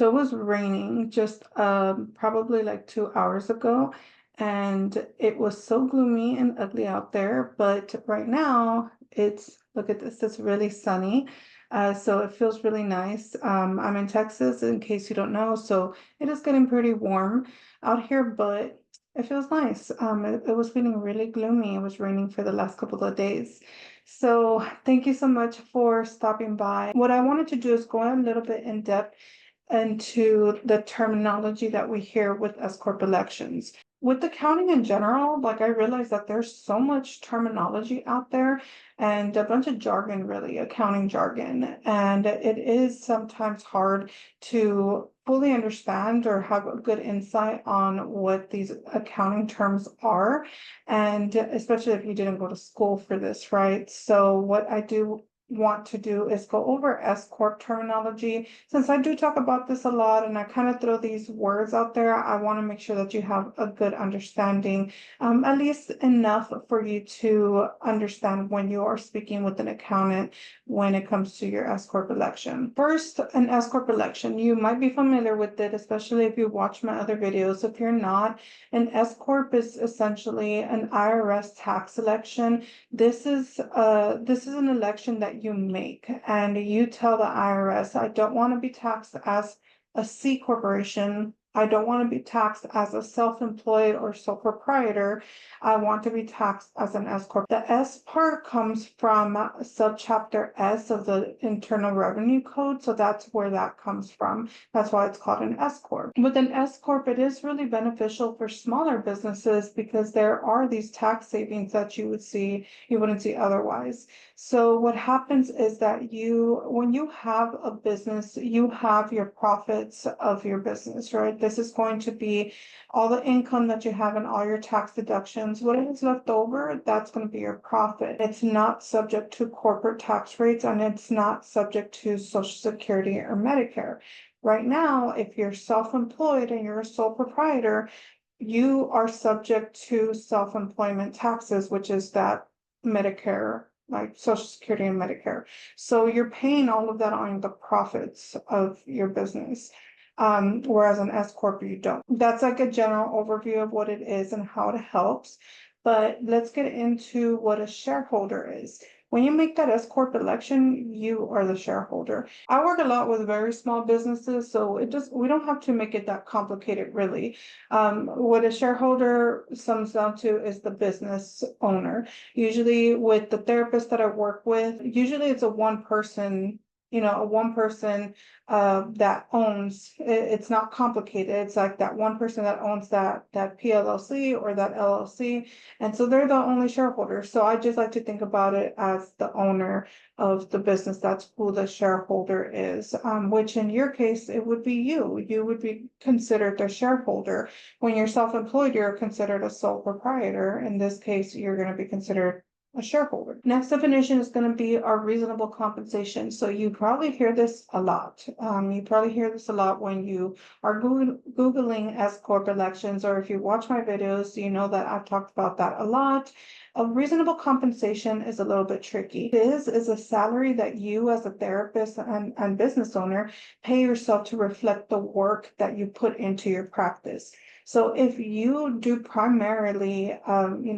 So it was raining just probably like 2 hours ago, and it was so gloomy and ugly out there. But right now, look at this, it's really sunny. So it feels really nice. I'm in Texas, in case you don't know, so it is getting pretty warm out here, but it feels nice. It was feeling really gloomy. It was raining for the last couple of days. So thank you so much for stopping by. What I wanted to do is go a little bit in depth into the terminology that we hear with S-Corp elections. With accounting in general, like I realized that there's so much terminology out there and a bunch of jargon, really, accounting jargon. And it is sometimes hard to fully understand or have a good insight on what these accounting terms are. And especially if you didn't go to school for this, right? So what I do want to do is go over S-Corp terminology. Since I do talk about this a lot and I kind of throw these words out there, I want to make sure that you have a good understanding, at least enough for you to understand when you are speaking with an accountant when it comes to your S-Corp election. First, an S-Corp election, you might be familiar with it, especially if you watch my other videos. If you're not, an S-Corp is essentially an IRS tax election. This is an election that you make, and you tell the IRS, I don't want to be taxed as a C corporation. I don't want to be taxed as a self-employed or sole proprietor. I want to be taxed as an S corp. The S part comes from subchapter S of the Internal Revenue Code, so that's where that comes from. That's why it's called an S corp. With an S corp, it is really beneficial for smaller businesses because there are these tax savings that you wouldn't see otherwise. So what happens is that when you have a business, you have your profits of your business, right? This is going to be all the income that you have and all your tax deductions. What is left over, that's going to be your profit. It's not subject to corporate tax rates, and it's not subject to Social Security or Medicare. Right now, if you're self-employed and you're a sole proprietor, you are subject to self-employment taxes, which is that Medicare, like Social Security and Medicare. So you're paying all of that on the profits of your business. Whereas an S corp you don't. That's like a general overview of what it is and how it helps. But let's get into what a shareholder is. When you make that S corp election, you are the shareholder. I work a lot with very small businesses, so we don't have to make it that complicated, really. What a shareholder sums down to is the business owner. Usually with the therapist that I work with, usually it's a one person that owns it's not complicated. It's like that one person that owns that PLLC or that LLC, and so they're the only shareholder. So I just like to think about it as the owner of the business. That's who the shareholder is, which in your case it would be you would be considered the shareholder. When you're self-employed, you're considered a sole proprietor. In this case, you're going to be considered a shareholder. Next definition is going to be our reasonable compensation. So you probably hear this a lot. You probably hear this a lot when you are Googling S-Corp elections, or if you watch my videos, you know that I've talked about that a lot. A reasonable compensation is a little bit tricky. This is a salary that you as a therapist and business owner pay yourself to reflect the work that you put into your practice. So if you do primarily,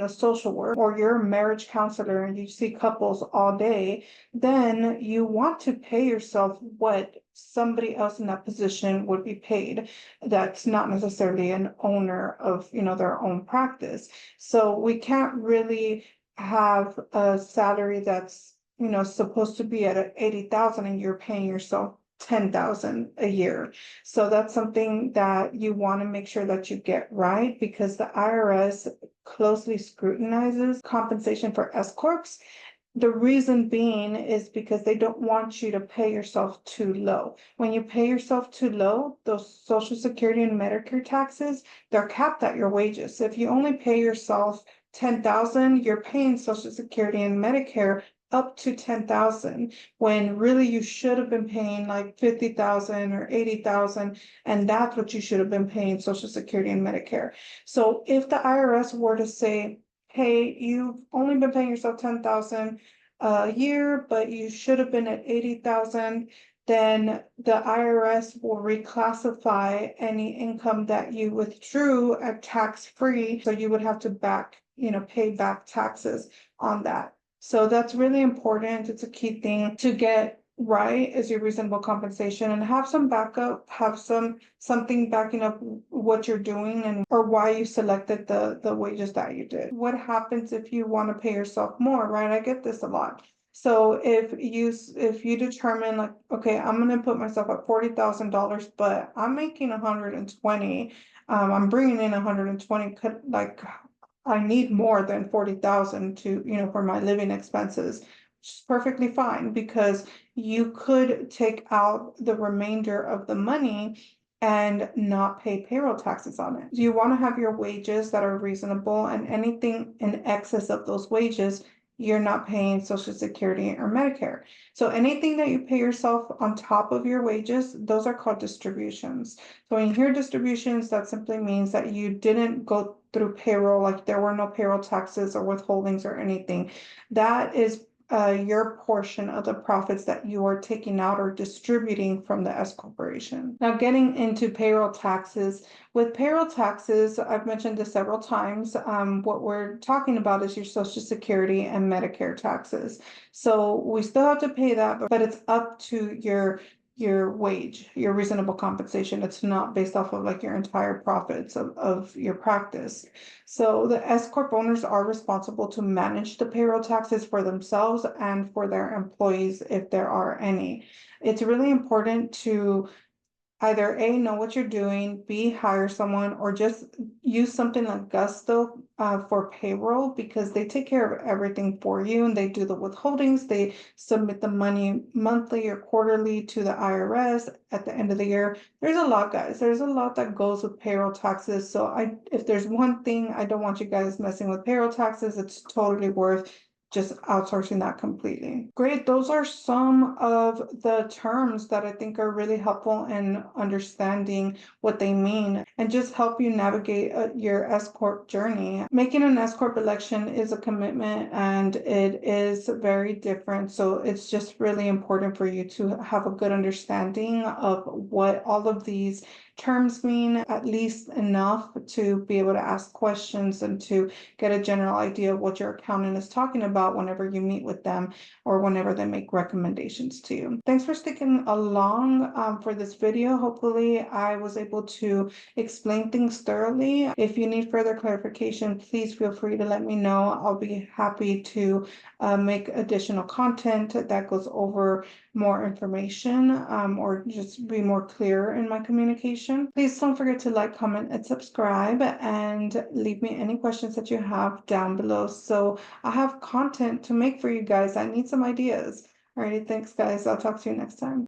social work, or you're a marriage counselor and you see couples all day, then you want to pay yourself what somebody else in that position would be paid. That's not necessarily an owner of, their own practice. So we can't really have a salary that's, supposed to be at 80,000 and you're paying yourself 10,000 a year. So that's something that you want to make sure that you get right, because the IRS closely scrutinizes compensation for S corps. The reason being is because they don't want you to pay yourself too low. When you pay yourself too low, those Social Security and Medicare taxes, they're capped at your wages. So if you only pay yourself 10,000, you're paying Social Security and Medicare up to 10,000, when really you should have been paying like 50,000 or 80,000, and that's what you should have been paying Social Security and Medicare. So if the IRS were to say, hey, you've only been paying yourself 10,000 a year, but you should have been at 80,000, then the IRS will reclassify any income that you withdrew at tax-free. So you would have to pay back taxes on that. So that's really important. It's a key thing to get right, is your reasonable compensation, and have some backup, have something backing up what you're doing and or why you selected the wages that you did. What happens if you want to pay yourself more, right? I get this a lot. So if you determine like, okay, I'm gonna put myself at $40,000, but I'm making 120, I'm bringing in 120, I need more than 40,000 to, for my living expenses, which is perfectly fine, because you could take out the remainder of the money and not pay payroll taxes on it. You want to have your wages that are reasonable, and anything in excess of those wages, you're not paying Social Security or Medicare. So anything that you pay yourself on top of your wages, those are called distributions. So when you hear distributions, that simply means that you didn't go through payroll, like there were no payroll taxes or withholdings or anything. That is your portion of the profits that you are taking out or distributing from the S corporation. Now, getting into payroll taxes. With payroll taxes, I've mentioned this several times. What we're talking about is your Social Security and Medicare taxes. So we still have to pay that, but it's up to your wage, your reasonable compensation. It's not based off of like your entire profits of your practice. So the S-Corp owners are responsible to manage the payroll taxes for themselves and for their employees if there are any. It's really important to either A, know what you're doing, B, hire someone, or just use something like Gusto for payroll, because they take care of everything for you and they do the withholdings. They submit the money monthly or quarterly to the IRS at the end of the year. There's a lot, guys. There's a lot that goes with payroll taxes. So if there's one thing, I don't want you guys messing with payroll taxes. It's totally worth just outsourcing that completely. Great. Those are some of the terms that I think are really helpful in understanding what they mean and just help you navigate your S-Corp journey. Making an S-Corp election is a commitment and it is very different. So it's just really important for you to have a good understanding of what all of these terms mean, at least enough to be able to ask questions and to get a general idea of what your accountant is talking about whenever you meet with them or whenever they make recommendations to you. Thanks for sticking along for this video. Hopefully I was able to explain things thoroughly. If you need further clarification, please feel free to let me know. I'll be happy to make additional content that goes over more information or just be more clear in my communication. Please don't forget to like, comment, and subscribe, and leave me any questions that you have down below. So I have content to make for you guys. I need some ideas. Alrighty, thanks guys. I'll talk to you next time.